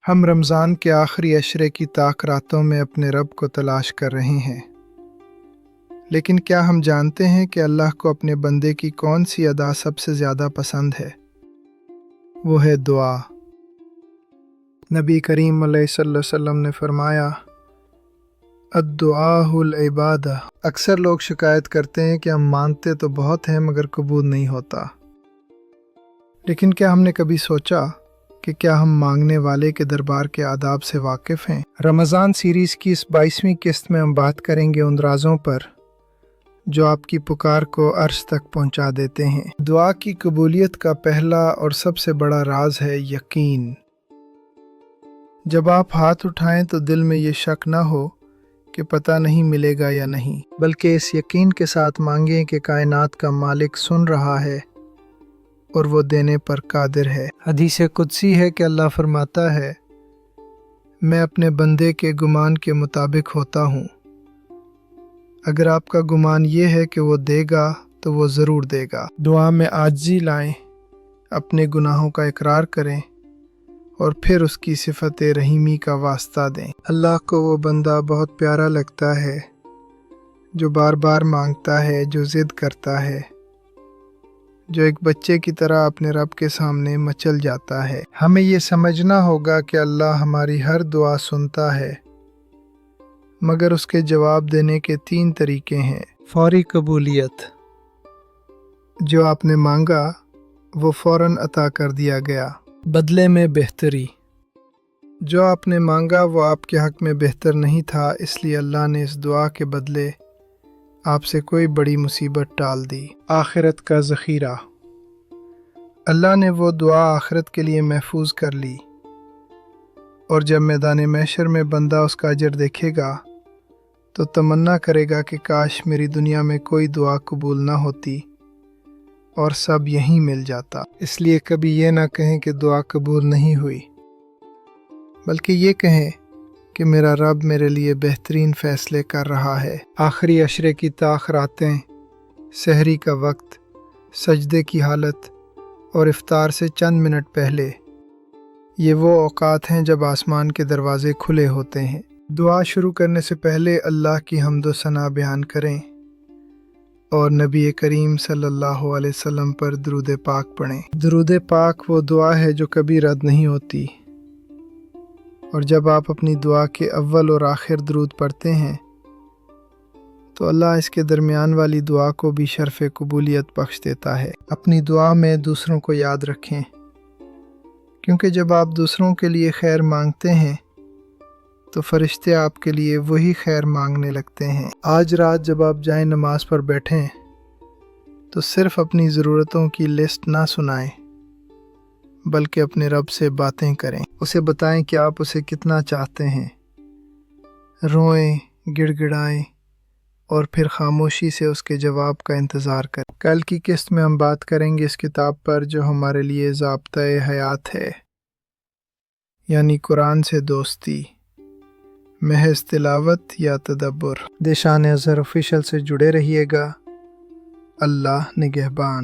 ہم رمضان کے آخری عشرے کی طاق راتوں میں اپنے رب کو تلاش کر رہے ہیں، لیکن کیا ہم جانتے ہیں کہ اللہ کو اپنے بندے کی کون سی ادا سب سے زیادہ پسند ہے؟ وہ ہے دعا۔ نبی کریم علیہ صلی اللہ علیہ وسلم نے فرمایا، الدعاء العبادہ۔ اکثر لوگ شکایت کرتے ہیں کہ ہم مانتے تو بہت ہیں مگر قبول نہیں ہوتا، لیکن کیا ہم نے کبھی سوچا کہ کیا ہم مانگنے والے کے دربار کے آداب سے واقف ہیں؟ رمضان سیریز کی اس 22ویں قسط میں ہم بات کریں گے ان رازوں پر جو آپ کی پکار کو عرش تک پہنچا دیتے ہیں۔ دعا کی قبولیت کا پہلا اور سب سے بڑا راز ہے یقین۔ جب آپ ہاتھ اٹھائیں تو دل میں یہ شک نہ ہو کہ پتہ نہیں ملے گا یا نہیں، بلکہ اس یقین کے ساتھ مانگیں کہ کائنات کا مالک سن رہا ہے اور وہ دینے پر قادر ہے۔ حدیث قدسی ہے کہ اللہ فرماتا ہے، میں اپنے بندے کے گمان کے مطابق ہوتا ہوں۔ اگر آپ کا گمان یہ ہے کہ وہ دے گا تو وہ ضرور دے گا۔ دعا میں عاجزی لائیں، اپنے گناہوں کا اقرار کریں اور پھر اس کی صفت رحیمی کا واسطہ دیں۔ اللہ کو وہ بندہ بہت پیارا لگتا ہے جو بار بار مانگتا ہے، جو ضد کرتا ہے، جو ایک بچے کی طرح اپنے رب کے سامنے مچل جاتا ہے۔ ہمیں یہ سمجھنا ہوگا کہ اللہ ہماری ہر دعا سنتا ہے، مگر اس کے جواب دینے کے 3 طریقے ہیں۔ فوری قبولیت، جو آپ نے مانگا وہ فوراً عطا کر دیا گیا۔ بدلے میں بہتری، جو آپ نے مانگا وہ آپ کے حق میں بہتر نہیں تھا، اس لیے اللہ نے اس دعا کے بدلے آپ سے کوئی بڑی مصیبت ٹال دی۔ آخرت کا ذخیرہ، اللہ نے وہ دعا آخرت کے لیے محفوظ کر لی، اور جب میدان محشر میں بندہ اس کا اجر دیکھے گا تو تمنا کرے گا کہ کاش میری دنیا میں کوئی دعا قبول نہ ہوتی اور سب یہیں مل جاتا۔ اس لیے کبھی یہ نہ کہیں کہ دعا قبول نہیں ہوئی، بلکہ یہ کہیں کہ میرا رب میرے لیے بہترین فیصلے کر رہا ہے۔ آخری عشرے کی طاق راتیں، سحری کا وقت، سجدے کی حالت اور افطار سے چند منٹ پہلے، یہ وہ اوقات ہیں جب آسمان کے دروازے کھلے ہوتے ہیں۔ دعا شروع کرنے سے پہلے اللہ کی حمد و ثنا بیان کریں اور نبی کریم صلی اللہ علیہ وسلم پر درود پاک پڑھیں۔ درود پاک وہ دعا ہے جو کبھی رد نہیں ہوتی، اور جب آپ اپنی دعا کے اول اور آخر درود پڑھتے ہیں تو اللہ اس کے درمیان والی دعا کو بھی شرف قبولیت بخش دیتا ہے۔ اپنی دعا میں دوسروں کو یاد رکھیں، کیونکہ جب آپ دوسروں کے لیے خیر مانگتے ہیں تو فرشتے آپ کے لیے وہی خیر مانگنے لگتے ہیں۔ آج رات جب آپ جائیں نماز پر بیٹھیں تو صرف اپنی ضرورتوں کی لسٹ نہ سنائیں، بلکہ اپنے رب سے باتیں کریں۔ اسے بتائیں کہ آپ اسے کتنا چاہتے ہیں، روئیں، گڑ گڑائیں اور پھر خاموشی سے اس کے جواب کا انتظار کریں۔ کل کی قسط میں ہم بات کریں گے اس کتاب پر جو ہمارے لیے ضابطۂ حیات ہے، یعنی قرآن سے دوستی، محض تلاوت یا تدبر۔ دیشان اظہر آفیشیل سے جڑے رہیے گا۔ اللہ نگہبان۔